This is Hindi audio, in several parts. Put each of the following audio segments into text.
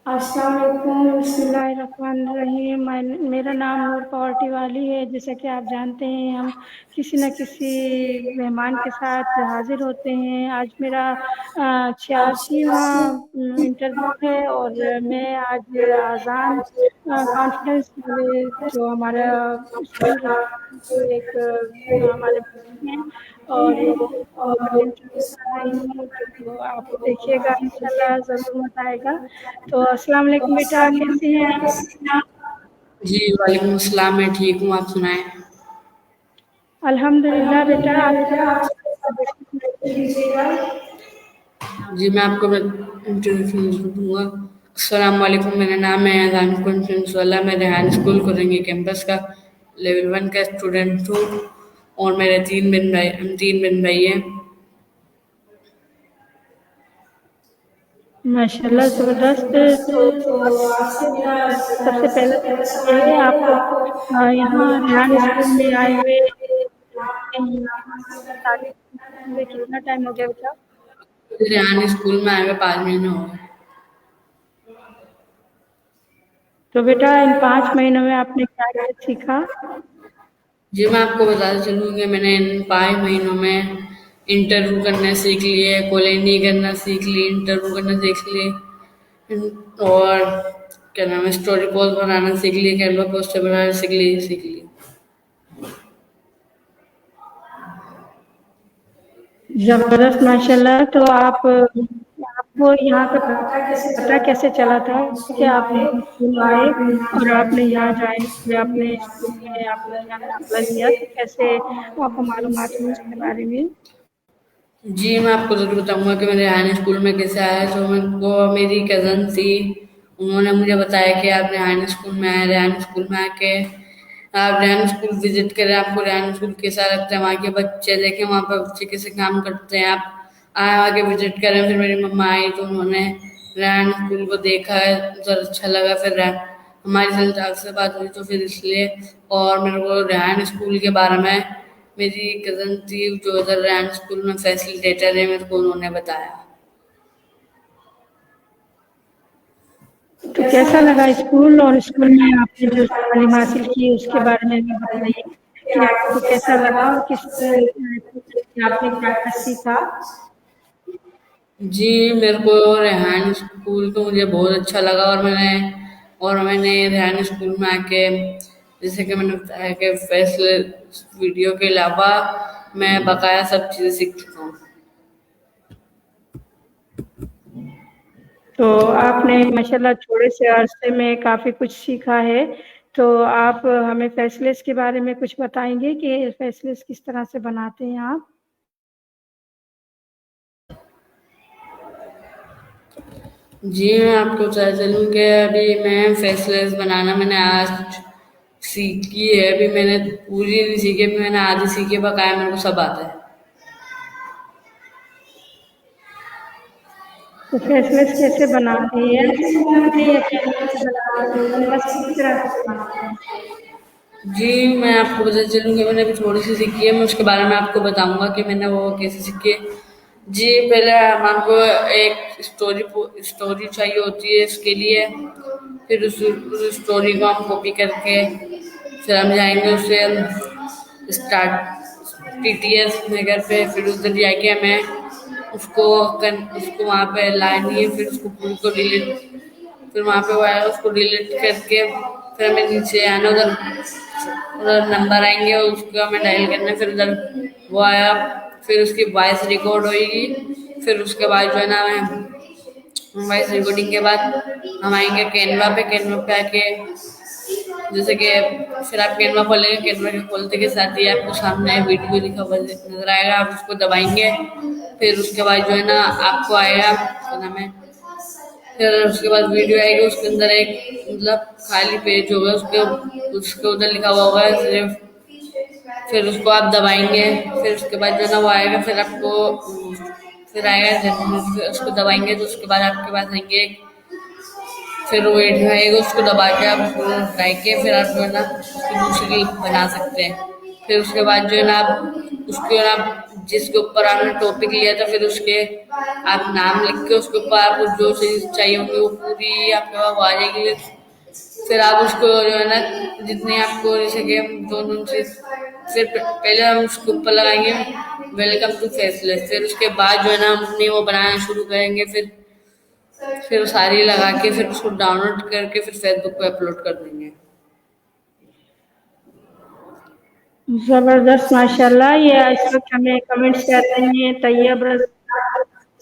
अस्सलाम वालेकुम, बिस्मिल्लाहिर्रहमानिर्रहीम। मेरा नाम नूर पावर्टी वाली है। जैसा कि आप जानते हैं, हम किसी न किसी मेहमान के साथ हाजिर होते हैं। आज मेरा 86वां इंटरव्यू है और मैं आज आज़ान कॉन्फ्रेंस वाले जो हमारा स्कूल के एक हमारे हैं और उनका इंटरव्यू कर रही हूँ। तो आप देखिएगा, इंशाल्लाह ज़रूर मज़ा आएगा। तो अस्सलाम वालेकुम बेटा, कैसी हैं आप? जी, वालेकुम अस्सलाम। मैं ठीक हूँ, आप सुनाएँ? अल्हम्दुलिल्लाह बेटा, आप इंट्रोडक्शन दे दीजिएगा। जी, मैं आपको इंट्रोडक्शन दूँगा। अस्सलाम वालेकुम, मेरा नाम है अज़ान कॉन्फ्रेंस वाला। मैं रेहान स्कूल कोरंगी कैंपस का लेवल 1 का स्टूडेंट हूँ और मेरे 3 बहन भाई हैं। माशाल्लाह ज़बरदस्त। तो आपसे मेरा सबसे पहला सवाल ये है, आप यहाँ रेहान स्कूल में आए हुए तालीम में कितना टाइम हो गया बेटा? रेहान स्कूल में आए हुए 5 महीने हो गए। तो बेटा, इन 5 महीनों में आपने क्या-क्या सीखा? जी, मैं आपको बताते चलूँ कि मैंने इन 5 महीनों में इंटरव्यू करना सीख लिए, कॉलिंग करना सीख ली, इंटरव्यू करना सीख लिए और क्या नाम है, स्टोरी पोस्ट बनाना सीख लिए, कैनवा पोस्टर बनाना सीख ली। ज़बरदस्त माशाल्लाह। तो आपको यहाँ पे पता कैसे चला था कि आप यहाँ स्कूल आए और आपने यहाँ ज्वाइन किया, अपने स्कूल में आपने यहाँ दाखिला लिया, तो कैसे आपको मालूमात हुई उसके बारे में? जी, मैं आपको ज़रूर बताऊँगा कि मेरे रेहान स्कूल में कैसे आया। जो मेरे को मेरी कज़न थी, उन्होंने मुझे बताया कि आप रेहान स्कूल में आए, रेहान स्कूल में आके आप रेहान स्कूल विज़िट करें, आपको रेहान स्कूल कैसा लगता है, वहाँ के बच्चे देखें, वहाँ पर बच्चे कैसे काम करते हैं, आप आए वहाँ के विज़िट करें। फिर मेरी मम्मा आई तो उन्होंने रेहान स्कूल को देखा, उधर अच्छा लगा। फिर हमारी संचालक से बात हुई तो फिर इसलिए, और मेरे को रेहान स्कूल के बारे में मेरी कज़न थी जो उधर रेहान स्कूल में फैसिलिटेटर है, मेरे को उन्होंने बताया। तो कैसा लगा स्कूल, और स्कूल में आपने जो तालीम हासिल की उसके बारे में भी बताइए कि आपको कैसा लगा और किस टीचर से आपने क्या-क्या सीखा? जी, मेरे को रेहान स्कूल तो मुझे बहुत अच्छा लगा और मैंने रेहान स्कूल में आके, जैसे कि मैंने बताया कि फैसल वीडियो के अलावा मैं बकाया सब चीज़ें सीख चुका हूँ। तो आपने माशाल्लाह थोड़े से अरसे में काफ़ी कुछ सीखा है। तो आप हमें फैसलेस के बारे में कुछ बताएँगे कि फैसलेस किस तरह से बनाते हैं आप? जी, मैं आपको बताना चलूँ कि अभी मैं फैसलेस बनाना मैंने आज सीखी है। अभी मैंने पूरी नहीं सीखी, अभी मैंने आधी सीखी है, बकाया मेरे को सब आता है। तो फैसलेस कैसे बनाते हैं? ऐसे बनाते हैं या कैनवा से बनाते हैं? कैनवा से किस तरह से बनाते हैं? जी, मैं आपको बताना चलूँ कि मैंने अभी थोड़ी-सी सीखी है, मैं उसके बारे में आपको बताऊँगा कि मैंने वो कैसे सीखी है। जी, पहले हमको एक स्टोरी चाहिए होती है इसके लिए, फिर उस स्टोरी को हम कॉपी करके फिर हम जाएँगे उसे स्टार्ट टीटीएस नगर पे, फिर उधर जाके हमें उसको वहाँ पे लानी है, फिर उसको पूरी को डिलीट, फिर वहाँ पे वो आएगा उसको डिलीट करके फिर हमें नीचे आना, उधर उधर नंबर आएंगे उसको हमें डायल करना है, फिर उधर वो आया, फिर उसकी वॉइस रिकॉर्ड होएगी, फिर उसके बाद जो है ना हमें वॉइस रिकॉर्डिंग के बाद हम आएंगे कैनवा पे आके, जैसे कि फिर आप कैनवा खोलेंगे, कैनवा के खोलते के साथ ही आपको सामने वीडियो लिखा हुआ नजर आएगा, आप उसको दबाएंगे, फिर उसके बाद जो है ना आपको आएगा क्या नाम है, फिर उसके बाद वीडियो आएगी, उसके अंदर एक मतलब खाली पेज होगा, उसके उसके उधर लिखा हुआ होगा सिर्फ, फिर उसको आप दबाएंगे, फिर उसके बाद जो है ना वो आएगा, फिर आपको फिर आएगा फिर उसको दबाएंगे तो उसके बाद आपके पास आएंगे, फिर वो वीडियो आएगा, उसको दबा के आप उसको उठाए के फिर आप जो है ना उसकी दूसरी क्लिप बना सकते हैं। फिर उसके बाद जो है ना आप उसके ना जिसके ऊपर आपने टॉपिक लिया था फिर उसके आप नाम लिख के उसके ऊपर आपको जो चीज़ चाहिए होगी वो पूरी आपके पास आ जाएगी। फिर आप उसको जो है ना जितनी आपको जैसे कि दोनों चीज फिर पहले हम उसके ऊपर लगाएंगे वेलकम टू फेसलेस। फिर उसके बाद जो है ना हम अपनी वो बनाना शुरू करेंगे। फिर सारी लगा के फिर उसको डाउनलोड करके फिर फेसबुक पे अपलोड कर देंगे। जबरदस्त माशाल्लाह। ये इस वक्त हमें कमेंट्स कर रहे हैं तैयब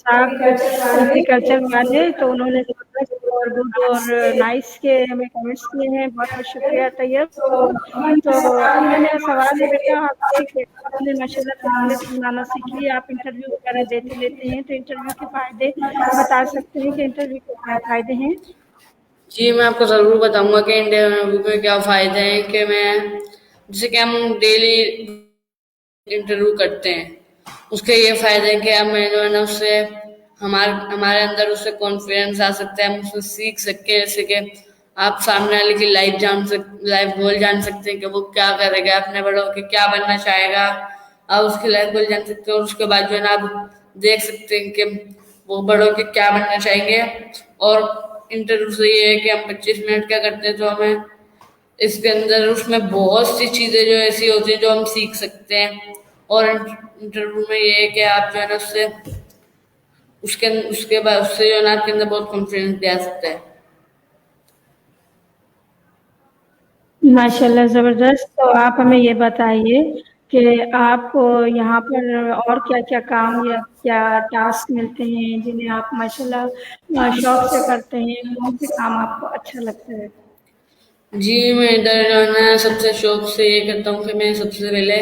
साहब एग्रीकल्चर वाले, तो उन्होंने जबरदस्त और गुड और नाइस के हमें कमेंट्स किए हैं। बहुत बहुत शुक्रिया तैयब। तो अभी मेरा सवाल है बेटा आपसे कि आपने माशाल्लाह तबीयत बनाना सीख ली, आप इंटरव्यू वगैरह देते लेते हैं, तो इंटरव्यू के फायदे बता सकते हैं कि इंटरव्यू के क्या फायदे हैं? जी मैं आपको ज़रूर बताऊंगा कि इंटरव्यू के क्या फ़ायदे हैं। कि मैं जैसे कि हम डेली इंटरव्यू करते हैं उसके ये फायदे हैं कि हमें जो है ना उससे हमारे हमारे अंदर उससे कॉन्फिडेंस आ सकता है। हम उससे सीख सकते हैं जैसे कि आप सामने वाले की लाइफ गोल जान सकते हैं कि वो क्या करेगा अपने बड़ों के क्या बनना चाहेगा। आप उसकी लाइफ गोल जान सकते हैं और उसके बाद जो है ना आप देख सकते हैं कि वो बड़ों के क्या बनना चाहेंगे। और इंटरव्यू से ये है कि हम 25 मिनट क्या करते हैं तो हमें इसके अंदर उसमें बहुत सी चीजें जो ऐसी होती है जो हम सीख सकते हैं। और इंटरव्यू में ये है कि आप जो है ना उससे उसके बाद उससे जो है ना आपके अंदर बहुत कॉन्फिडेंस भी आ सकता है। माशाल्लाह ज़बरदस्त। तो आप हमें ये बताइए कि आपको यहाँ पर और क्या-क्या काम या क्या टास्क मिलते हैं जिन्हें आप माशाल्लाह शौक से करते हैं? कौन से काम आपको अच्छा लगता है? जी मैं इधर जो है ना सबसे शौक से ये करता हूँ कि मैं सबसे पहले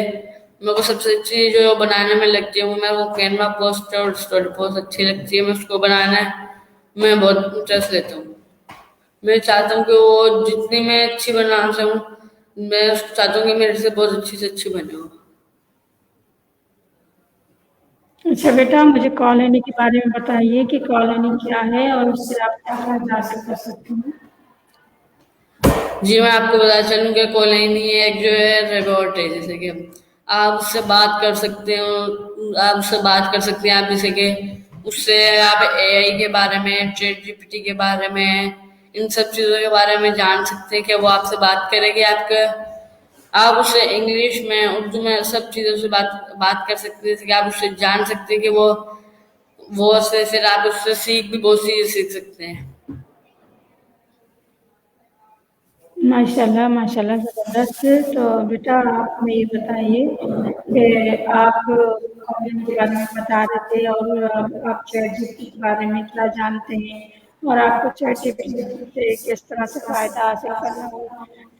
मेरे को सबसे अच्छी जो बनाने में लगती है वो मेरे को कैनवा पोस्ट और स्टोरी पोस्ट अच्छी लगती है। मैं उसको बनाना मैं बहुत इंटरेस्ट लेता हूँ। मैं चाहता हूँ कि वो जितनी मैं अच्छी बनाना चाहूँ मैं उसको चाहता हूँ कि मेरे से बहुत अच्छी से अच्छी बने वो। अच्छा बेटा, मुझे कॉलोनी के बारे में बताइए कि कॉलोनी क्या है और उससे आप क्या-क्या हासिल कर सकते हैं? जी मैं आपको बता चलूँ कि कॉलिंग एक जो है रोबोट है। जैसे कि आप उससे बात कर सकते हो। आप उससे बात कर सकते हैं आप जैसे कि उससे आप एआई के बारे में चैट जीपीटी के बारे में इन सब चीज़ों के बारे में जान सकते हैं कि वो आपसे बात करेगी। आपके आप उससे इंग्लिश में उर्दू में सब चीज़ों से बात बात कर सकते हैं। जैसे कि आप उससे जान सकते हैं कि वो से फिर आप उससे सीख भी बहुत चीज़ें सीख सकते हैं। माशाल्लाह, माशाल्लाह ज़बरदस्त। तो बेटा आप हमें ये बताइए कि आप कॉलोनी के बारे में बता रहे थे और आप चैट जीपीटी के बारे में क्या जानते हैं और आपको चैट जीपीटी से किस तरह से फ़ायदा हासिल करना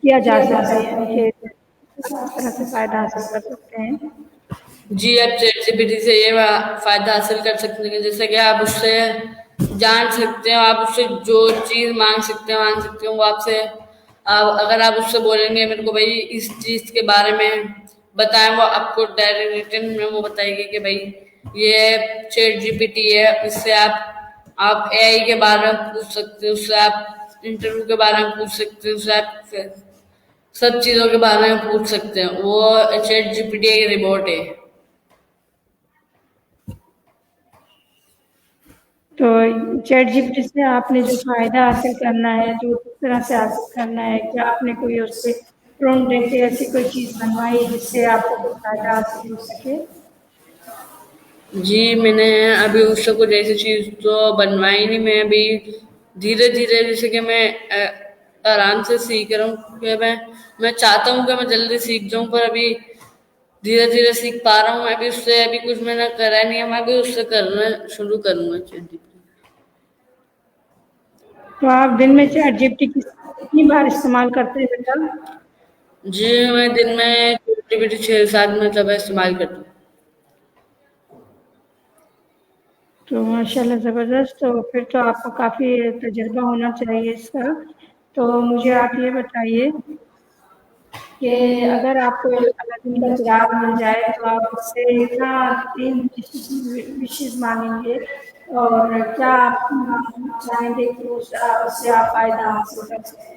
किया जा सकता है, यानी कि किस तरह से फ़ायदा हासिल कर सकते हैं? जी आप चैट जीपीटी से ये फायदा हासिल कर सकते हैं जैसे कि आप उससे जान सकते हो। आप उससे जो चीज मांग सकते हो वो आपसे आप अगर आप उससे बोलेंगे मेरे को भाई इस चीज के बारे में बताएं वो आपको डायरेक्ट रिटर्न में वो बताएगी कि भाई ये चैट जीपीटी है। इससे आप एआई के बारे में पूछ सकते हो। उससे आप इंटरव्यू के बारे में पूछ सकते हो। उससे आप सब चीजों के बारे में पूछ सकते हैं। वो चैट जीपीटी एक रिबोट है। तो चैट जीपीटी से आपने जो फ़ायदा हासिल करना है, जो किस तरह से हासिल करना है, क्या आपने कोई उससे प्रॉम्प्ट देके ऐसी कोई चीज़ बनवाई जिससे आपको कोई फ़ायदा हासिल हो सके? जी मैंने अभी उससे कुछ ऐसी चीज तो बनवाई नहीं। मैं अभी धीरे धीरे जैसे कि मैं आराम से सीख रहा हूँ कि मैं चाहता हूँ कि मैं जल्दी सीख जाऊँ पर अभी धीरे धीरे सीख पा रहा हूँ। मैं अभी उससे अभी कुछ मैंने करा नहीं है। मैं अभी उससे करना शुरू करूंगा चैट। तो आप दिन में चैट जीपीटी कितनी बार इस्तेमाल करते हैं बेटा? जी मैं दिन में एक्टिविटी 6 7 मिनट तक इस्तेमाल करता हूँ। तो माशाल्लाह ज़बरदस्त। तो फिर तो आपको काफ़ी तजुर्बा होना चाहिए इसका। तो मुझे आप ये बताइए कि अगर आपको अलादीन का चिराग मिल जाए तो आप उससे क्या 3 विशेज़ माँगेंगे और क्या आप चाहेंगे कि उससे आप फ़ायदा हासिल कर सकें?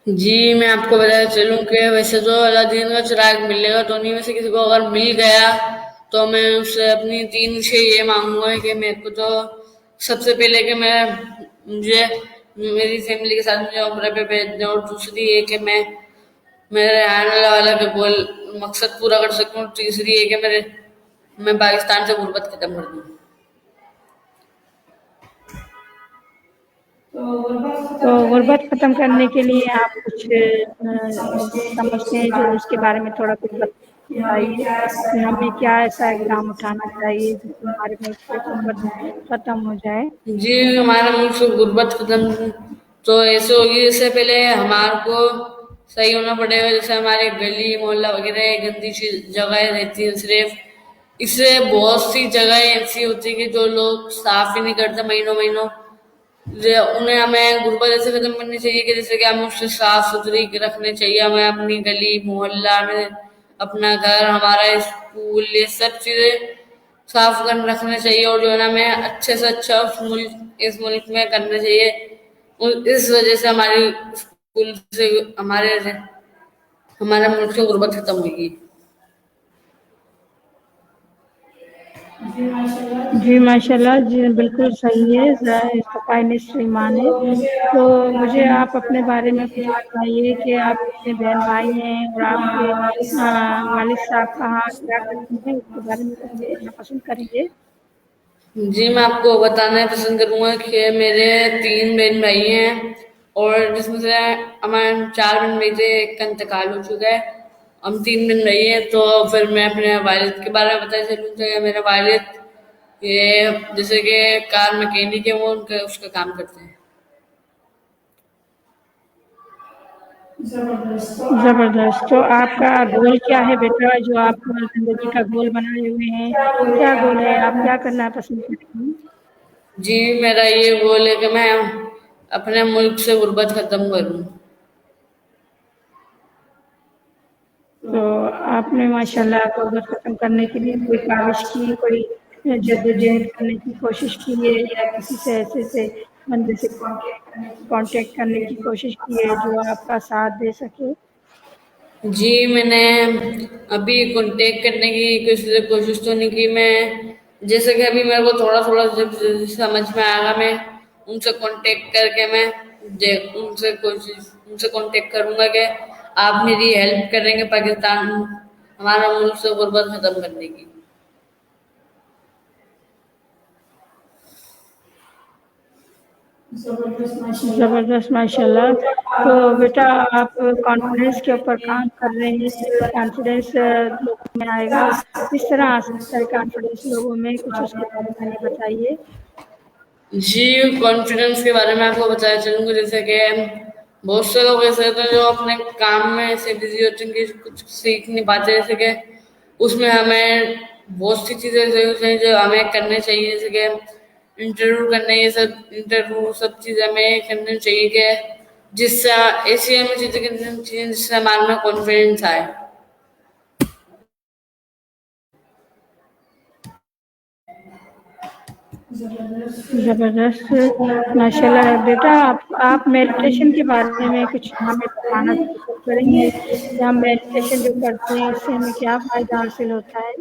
जी, मैं आपको बताना चलूँ कि वैसे तो अलादीन का चिराग मिलेगा, दोनों में से किसी को अगर मिल गया तो मैं उससे अपनी 3 विषय ये मांगूंगा कि मेरे को तो सबसे पहले कि मैं मुझे मेरी फैमिली के साथ मुझे उम्र पे भेज दें, और दूसरी ये कि मैं मेरे आने वाला का गोल मकसद पूरा कर सकूं, तीसरी ये कि मैं पाकिस्तान से गुर्बत खत्म कर दूं। तो गुर्बत खत्म करने के लिए आप कुछ समझते हैं जो उसके बारे में थोड़ा कुछ बताइए कि हमें क्या ऐसा इकदाम उठाना चाहिए जिससे हमारे मुल्क से गुर्बत खत्म हो जाए। जी, हमारे मुल्क से गुर्बत खत्म तो ऐसे होगी, इससे पहले हमारे को सही होना पड़ेगा। जैसे हमारे गली मोहल्ला वगैरह गंदी सी जगह रहती है सिर्फ, इससे बहुत सी जगह ऐसी होती है कि जो लोग साफ ही नहीं करते महीनों महीनों। उन्हें हमें गुर्बत ऐसे खत्म करनी चाहिए कि जैसे कि हमें उससे साफ सुथरी रखनी चाहिए। हमें अपनी गली मोहल्ला में अपना घर हमारा स्कूल ये सब चीजें साफ कर रखना चाहिए, और जो है ना हमें अच्छे से अच्छा इस मुल्क में करना चाहिए। इस वजह से हमारी स्कूल से हमारे मुल्क से गुर्बत खत्म होगी। जी माशाल्लाह, जी बिल्कुल सही है, सफाई निस्फ ईमान है। तो मुझे आप अपने बारे में कुछ बताइए कि आप कितने बहन भाई हैं और आपके वालिद साहब कहाँ क्या करते हैं, उसके बारे में कुछ बताना पसंद करेंगे। जी, मैं आपको बताना पसंद करूंगा कि मेरे 3 बहन भाई हैं, और जिसमें से हमारे 4 बहन भाई थे, एक का इंतकाल हो चुका है। हम 3 बहन भाई हैं। तो फिर मैं अपने वालिद के बारे में बताना चलूँ तो मेरे वालिद ये जैसे कि कार मैकेनिक है, वो उनका उसका काम करते हैं। जबरदस्त। तो आपका गोल क्या है बेटा, जो आप जिंदगी का गोल बनाए हुए हैं, क्या गोल है, आप क्या करना पसंद करेंगे। जी, मेरा ये गोल है कि मैं अपने मुल्क से गुर्बत खत्म करूं। तो आपने माशाल्लाह गुर्बत खत्म करने के लिए कोई काविश की, कोई जद्दोजहद करने की कोशिश की है, या किसी से ऐसे बंदे से कांटेक्ट करने की कोशिश की है जो आपका साथ दे सके। जी, मैंने अभी कांटेक्ट करने की कोशिश तो नहीं की। मैं जैसे कि अभी मेरे को थोड़ा थोड़ा जब समझ में आएगा, मैं उनसे कांटेक्ट करके मैं उनसे कांटेक्ट करूंगा कि आप मेरी हेल्प करेंगे पाकिस्तान हमारा मुल्क से गुर्बत खत्म करने की। जबरदस्त माशाल्लाह। तो बेटा आप कॉन्फिडेंस के ऊपर काम कर रहे हैं, कॉन्फिडेंस लोगों में आएगा, किस तरह आ सकता है कॉन्फिडेंस लोगों में, कुछ उसके बारे में हमें बताइए। जी, कॉन्फिडेंस के बारे में आपको बताना चाहूंगा, जैसे कि बहुत से लोग ऐसे होते हैं जो अपने काम में ऐसे बिजी होते हैं कि कुछ सीख नहीं पाते। जैसे कि उसमें हमें बहुत सी चीजें ऐसे होती हैं जो हमें करने चाहिए, जैसे कि इंटरव्यू करने, ये सब इंटरव्यू सब चीजें हमें करनी चाहिए कि जिससे ऐसी हमें चीजें करनी चाहिए जिससे हमारे में कॉन्फिडेंस आए। जबरदस्त माशाल्लाह। बेटा आप मेडिटेशन के बारे में कुछ हमें बताना पसंद करेंगे कि हम मेडिटेशन जो करते हैं इससे हमें क्या फायदा हासिल होता है।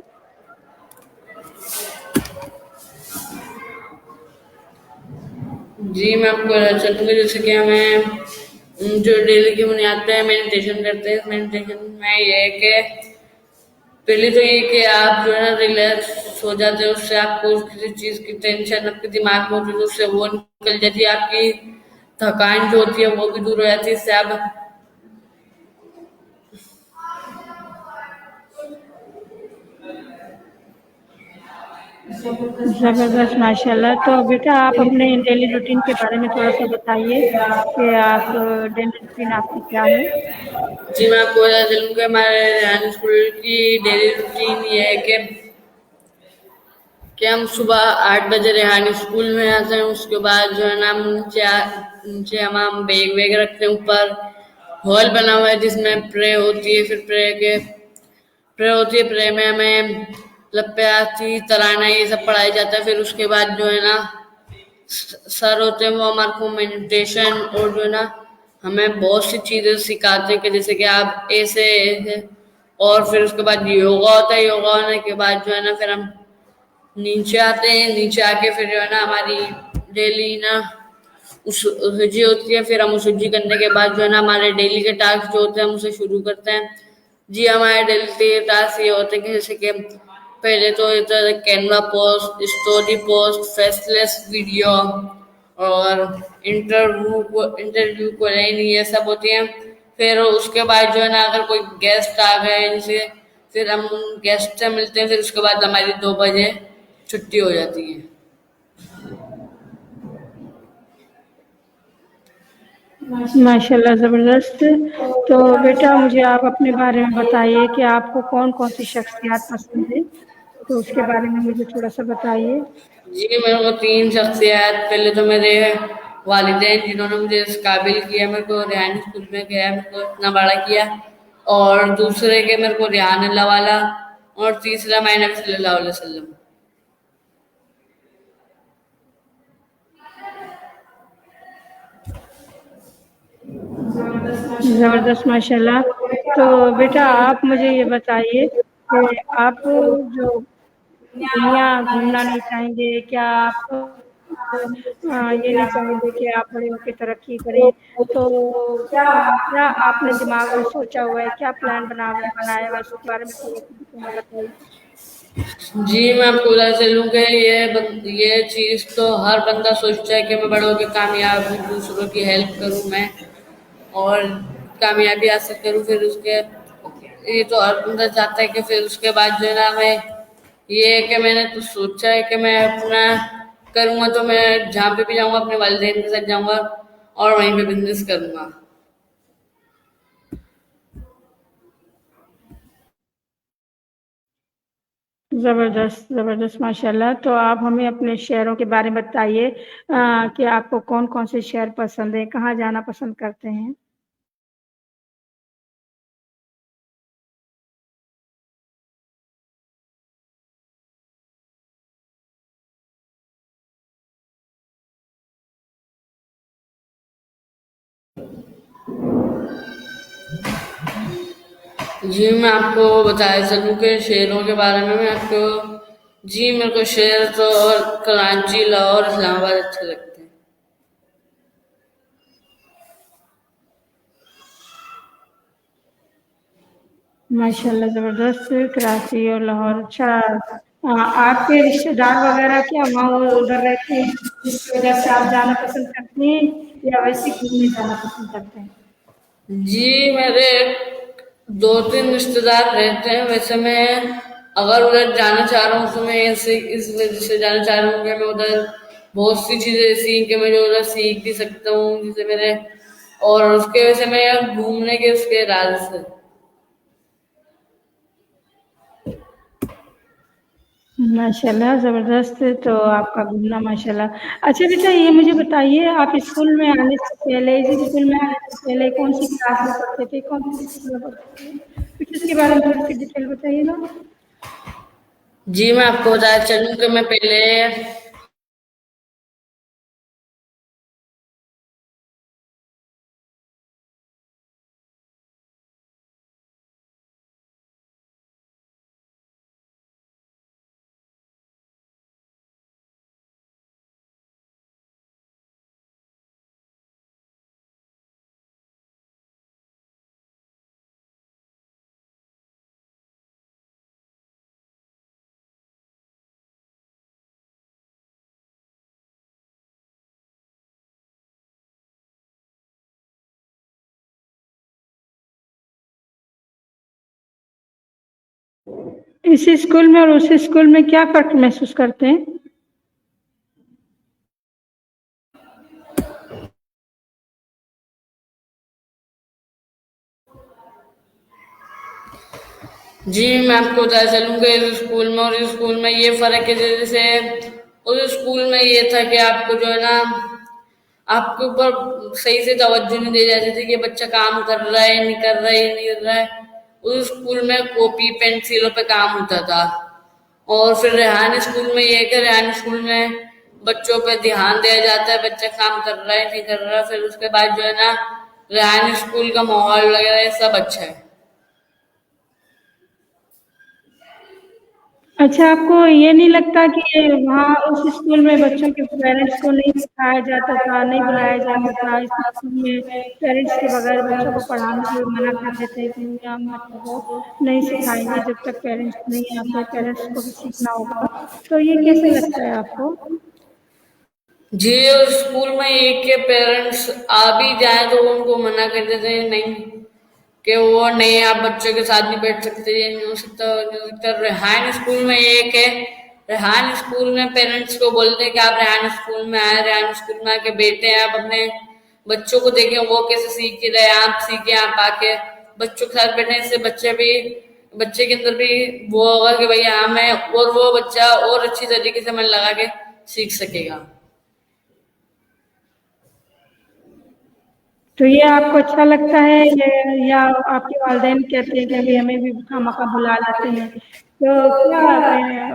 जी, मैं आपको बताना चाहूंगी, जैसे कि हमें जो डेली की बुनियाद पे मेडिटेशन करते हैं, मेडिटेशन में ये है कि पहले तो ये कि आप जो है ना रिलैक्स हो जाते हो, उससे आपको किसी चीज की टेंशन आपके दिमाग में होती है तो उससे वो निकल जाती है। आपकी थकान जो होती है वो भी दूर हो जाती है, इससे आप जबरदस्त माशाल्लाह। तो बेटा आप अपने डेली रूटीन के बारे में थोड़ा सा बताइए कि आप डेली रूटीन आपकी क्या है। जी, मैं आपको बता चलूँ कि हमारे रेहान स्कूल की डेली रूटीन ये है कि हम सुबह 8 बजे रेहानी स्कूल में आते हैं। उसके बाद जो है ना हम नीचे हम बैग वैग रखते हैं। ऊपर हॉल बना हुआ है जिसमें प्रे होती है, फिर प्रे होती है। प्रे में हमें लप्प्याती तराना ये सब पढ़ाया जाता है। फिर उसके बाद जो है ना सर होते हैं वो हमारे को मेडिटेशन और जो है ना हमें बहुत सी चीजें सिखाते हैं कि जैसे कि आप ऐसे ऐसे, और फिर उसके बाद योगा होता है। योगा होने के बाद जो है ना फिर हम नीचे आते हैं। नीचे आके फिर जो है ना हमारी डेली ना उस सूजी होती है। फिर हम उस सूजी करने के बाद जो है ना हमारे डेली के टास्क जो होते हैं हम उसे शुरू करते हैं। जी, हमारे डेली के टास्क ये होते हैं कि जैसे कि पहले तो होता है Canva post, story post, faceless video और इंटरव्यू क्वेश्चन, ये सब होती हैं। फिर उसके बाद जो है ना अगर कोई गेस्ट आ गए जैसे, फिर हम उन गेस्ट से मिलते हैं। फिर उसके बाद हमारी 2 बजे छुट्टी हो जाती है। माशाल्लाह ज़बरदस्त। तो बेटा मुझे आप अपने बारे में बताइए कि आपको कौन-कौन सी शख्सियत पसंद है? तो उसके बारे में मुझे थोड़ा-सा बताइए। जी, मेरे को 3 शख्सियत, पहले तो मेरे वालिदैन जिन्होंने मुझे इस काबिल किया, मेरे को रेहानी स्कूल में गया, मेरे को इतना बड़ा किया। और दूसरे के मेरे को रेहान अल्लाह वाला, और तीसरा मैं नबी सल्लल्लाहु अलैहि वसल्लम। ज़बरदस्त माशाल्लाह। तो बेटा आप मुझे ये बताइए कि आप जो दुनिया घूमना नहीं चाहेंगे? क्या आप ये नहीं चाहेंगे कि आप बड़े होके तरक्की करें? तो क्या आपने दिमाग में सोचा हुआ है? क्या प्लान बनाया हुआ है? उसके बारे में थोड़ा-सा डिटेल में बताइए। जी, मैं आपको बताना चलूँ कि ये चीज़ तो हर बंदा सोचता है कि मैं बड़ा होकर कामयाब हूँ, दूसरों की हेल्प करूँ मैं, और कामयाबी हासिल करूँ। फिर उसके ये तो हर बंदा चाहता है कि फिर उसके बाद जो है ना मैं, ये है कि मैंने तो सोचा है कि मैं अपना करूँगा तो मैं जहाँ पे भी जाऊँगा अपने वालिदैन के साथ जाऊँगा और वहीं पे बिजनेस करूँगा। ज़बरदस्त, ज़बरदस्त माशाल्लाह। तो आप हमें अपने शहरों के बारे में बताइए कि आपको कौन-कौन से शहर पसंद हैं? कहाँ जाना पसंद करते हैं? जी, मैं आपको बताया चलूँ कि शहरों के बारे में मैं आपको, जी मेरे को शहर तो और कराची, लाहौर, इस्लामाबाद अच्छे लगते हैं। माशाल्लाह ज़बरदस्त। कराची और लाहौर अच्छा। आपके रिश्तेदार वगैरह क्या वहाँ उधर रहते हैं, जिसकी वजह से आप जाना पसंद करते हैं या वैसे ही घूमने जाना पसंद करते हैं? जी, मेरे 2-3 रिश्तेदार रहते हैं। वैसे मैं अगर उधर जाना चाह रहा हूँ तो मैं ऐसे इस वजह से जाना चाह रहा हूँ कि मैं उधर बहुत सी चीज़ें ऐसी हैं कि मैं जो उधर सीख भी सकता हूँ, जैसे मेरे, और उसके वजह से मैं यहाँ घूमने के उसके इरादे से। माशाल्लाह ज़बरदस्त। तो आपका घूमना माशाल्लाह। अच्छा बेटा ये मुझे बताइए आप स्कूल में आने से पहले, इस स्कूल में आने से पहले कौन-सी क्लास में पढ़ते थे? कौन-सी स्कूल में पढ़ते थे? कुछ इसके बारे में थोड़ी-सी डिटेल बताइएगा। जी, मैं आपको बताया चलूँ कि मैं पहले, इस स्कूल में और उस स्कूल में क्या फ़र्क महसूस करते हैं? जी मैं आपको बताया चलूँ कि इस स्कूल में और इस स्कूल में ये फ़र्क है, जैसे उस स्कूल में ये था कि आपको जो है ना आपके ऊपर सही से तवज्जो नहीं दी जाती थी कि बच्चा काम कर रहा है नहीं कर रहा है नहीं कर रहा है। उस स्कूल में कॉपी पेंसिलों पे काम होता था। और फिर रेहान स्कूल में ये है कि रेहान स्कूल में बच्चों पे ध्यान दिया जाता है, बच्चा काम कर रहा है नहीं कर रहा। फिर उसके बाद जो है ना रेहान स्कूल का माहौल वगैरह सब अच्छा है। अच्छा, आपको ये नहीं लगता कि वहाँ उस स्कूल में बच्चों के पेरेंट्स को नहीं सिखाया जाता था, नहीं बुलाया जाता था? इस स्कूल में पेरेंट्स के बगैर बच्चों को पढ़ाने के लिए मना करते थे कि हम मतलब वो नहीं सिखाएंगे जब तक पेरेंट्स नहीं आते, पेरेंट्स को भी सीखना होगा। तो ये कैसे लगता है आपको? जी, और स्कूल में एक के पेरेंट्स आ भी जाए तो उनको मना कर देते हैं, नहीं कि वो नहीं, आप बच्चों के साथ नहीं बैठ सकते, ये नहीं हो सकता, नहीं हो सकता। रेहान स्कूल में ये है कि रेहान स्कूल में पेरेंट्स को बोलते हैं कि आप रेहान स्कूल में आए, रेहान स्कूल में आके बैठे हैं, आप अपने बच्चों को देखें वो कैसे सीख रहे हैं, आप सीखे, आप आके बच्चों के साथ बैठे, इससे बच्चे के अंदर भी वो होगा कि भाई हाँ मैं, और वो बच्चा और अच्छी तरीके से मन लगा के सीख सकेगा। तो ये आपको अच्छा लगता है या आपके वालिदैन कहते हैं कि अभी हमें भी खामखा बुला लाते हैं? तो क्या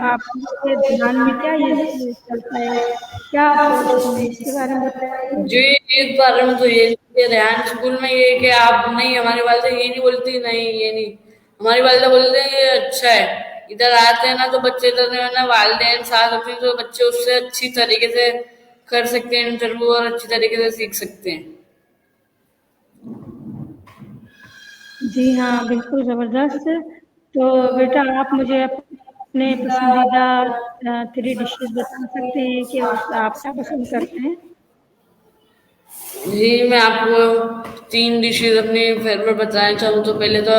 आपके ध्यान में क्या ये चलता है? क्या आप सोचते हैं इसके बारे में बताइए? जी, इस बारे में तो ये रेहान स्कूल में ये कि आप नहीं, हमारी वालदा ये नहीं बोलती, नहीं ये नहीं, हमारी वालदा बोलते हैं ये अच्छा है, इधर आते हैं ना तो बच्चे इधर जो है ना वालदेन साथ होते हैं तो बच्चे उससे अच्छी तरीके से कर सकते हैं इंटरव्यू और अच्छी तरीके से सीख सकते हैं। जी हाँ, बिल्कुल ज़बरदस्त। तो बेटा, आप मुझे अपने पसंदीदा 3 डिशेज़ बता सकते हैं कि उस आप क्या पसंद करते हैं? जी, मैं आपको 3 डिशेज़ अपनी फेवरेट बताना चाहूँ तो पहले तो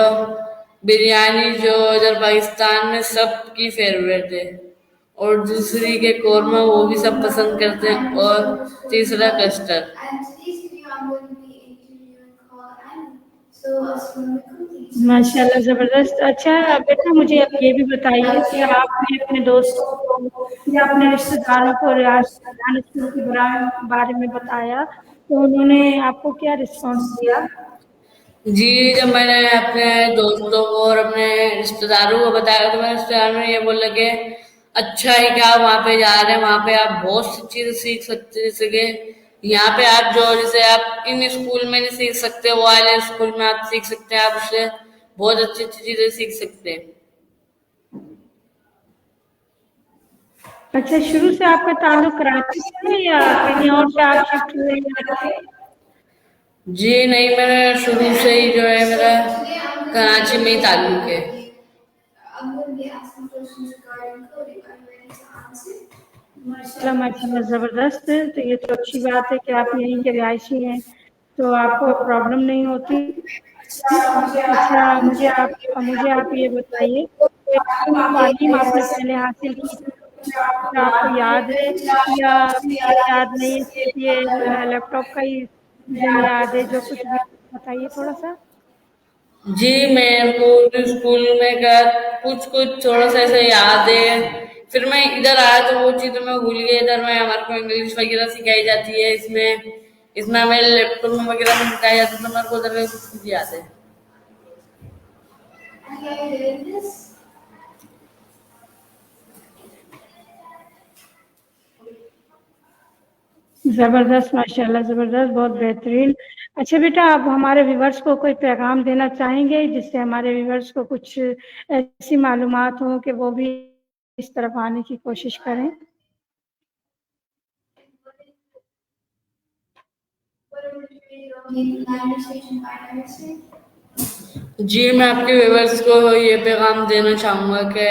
बिरयानी, जो इधर पाकिस्तान में सबकी फेवरेट है, और दूसरी के कौरमा, वो भी सब पसंद करते हैं, और तीसरा कस्टर्ड। माशाल्लाह, ज़बरदस्त। अच्छा बेटा, मुझे आप ये भी बताइए कि आपने अपने दोस्तों को या अपने रिश्तेदारों को रेहान स्कूल के बारे में बताया, तो उन्होंने आपको क्या रिस्पॉन्स दिया? जी, जब मैंने अपने दोस्तों को और अपने रिश्तेदारों को बताया तो मेरे रिश्तेदार ने ये बोला कि अच्छा है कि आप वहाँ पे जा रहे हैं, वहाँ पे आप बहुत सी चीजें सीख सकते हैं, जैसे कि यहाँ पे आप जो, जैसे आप इन स्कूल में नहीं सीख सकते, वो वाले स्कूल में आप सीख सकते हैं, आप उससे बहुत अच्छी अच्छी चीजें सीख सकते हैं। अच्छा, शुरू से आपका ताल्लुक कराची से है या कहीं और से आप शिफ्ट हुए हैं? जी नहीं, मेरा शुरू से ही जो है मेरा कराची में ही ताल्लुक है। माशाल्लाह, माशाल्लाह, ज़बरदस्त। तो ये तो अच्छी बात है कि आप यहीं के रिहायशी हैं, तो आपको प्रॉब्लम नहीं होती। अच्छा, मुझे आप ये बताइए कि जो तालीम आपने पहले हासिल की थी, क्या आपको याद है या याद नहीं है, सिर्फ ये लैपटॉप का ही दिन याद है? जो कुछ भी बताइए थोड़ा-सा। जी, मेरे को स्कूल में का कुछ कुछ थोड़ा सा ऐसा याद है, फिर मैं इधर आया तो वो चीज़ मैं भूल गई। इधर में हमारे को इंग्लिश वगैरह सिखाई जाती है, इसमें इसमें हमें लैपटॉप में वगैरह में सिखाया जाता है, तो मेरे को उधर का कुछ कुछ याद है। ज़बरदस्त, माशाल्लाह, ज़बरदस्त, बहुत बेहतरीन। अच्छा बेटा, आप हमारे व्यूअर्स को कोई पैगाम देना चाहेंगे जिससे हमारे व्यूअर्स को कुछ ऐसी मालूमात हो कि वो भी इस तरफ आने की कोशिश करें? जी, मैं आपके व्यूअर्स को ये पैगाम देना चाहूँगा कि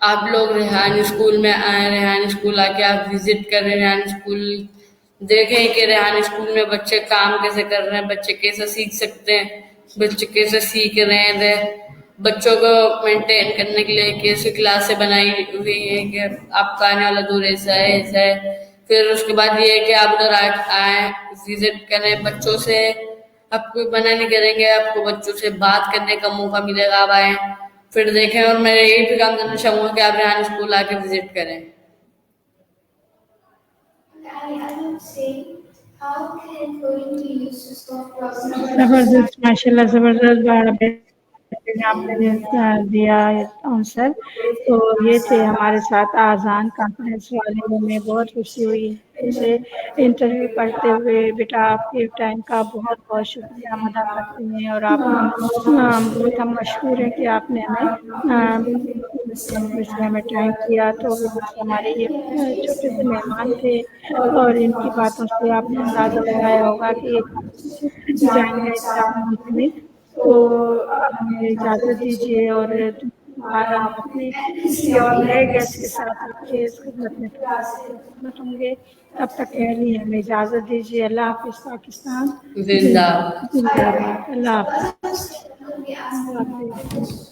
आप लोग रेहान स्कूल में आए, रेहान स्कूल आके आप विजिट करें, रेहान स्कूल देखें कि रेहान स्कूल में बच्चे काम कैसे कर रहे हैं, बच्चे कैसे सीख सकते हैं, बच्चे कैसे सीख रहे हैं, बच्चों को मेंटेन करने के लिए कैसे क्लासें बनाई हुई है कि आपका आने वाला दूर ऐसा है, ऐसा है। फिर उसके बाद ये है कि आप उधर आए, विजिट करें बच्चों से, आपको मना नहीं करेंगे, आपको बच्चों से बात करने का मौका मिलेगा, आप आए फिर देखें। और मैं यही पैगाम देना चाहूंगा कि आप रेहान स्कूल आके विजिट करें। ज़बरदस्त, माशाल्लाह, ज़बरदस्त, बड़ा बेहतरीन। आपने दिया आंसर। तो ये थे हमारे साथ आज़ान कॉन्फ्रेंस वाले, हमें बहुत खुशी हुई इनसे इंटरव्यू करते हुए। बेटा आपके टाइम का बहुत-बहुत शुक्रिया हम अदा करते हैं और आप बहुत हम मशहूर हैं कि आपने हमें कॉन्फ्रेंस में हमें टाइम दिया। तो जैसे हमारे ये छोटे से मेहमान थे और इनकी बातों से आपने अंदाज़ा लगाया होगा कि ये डिज़ाइन का इत्तेफाक में। तो अब हमें इजाज़त दीजिए और दोबारा आप अपने किसी और नए गेस्ट के साथ आपके इस खिदमत में खिदमत होंगे। तब तक के लिए हमें इजाज़त दीजिए। अल्लाह हाफ़िज़। पाकिस्तान जिंदा। जिंदाबाद। अल्लाह हाफ़िज़। अल्लाह हाफ़िज़।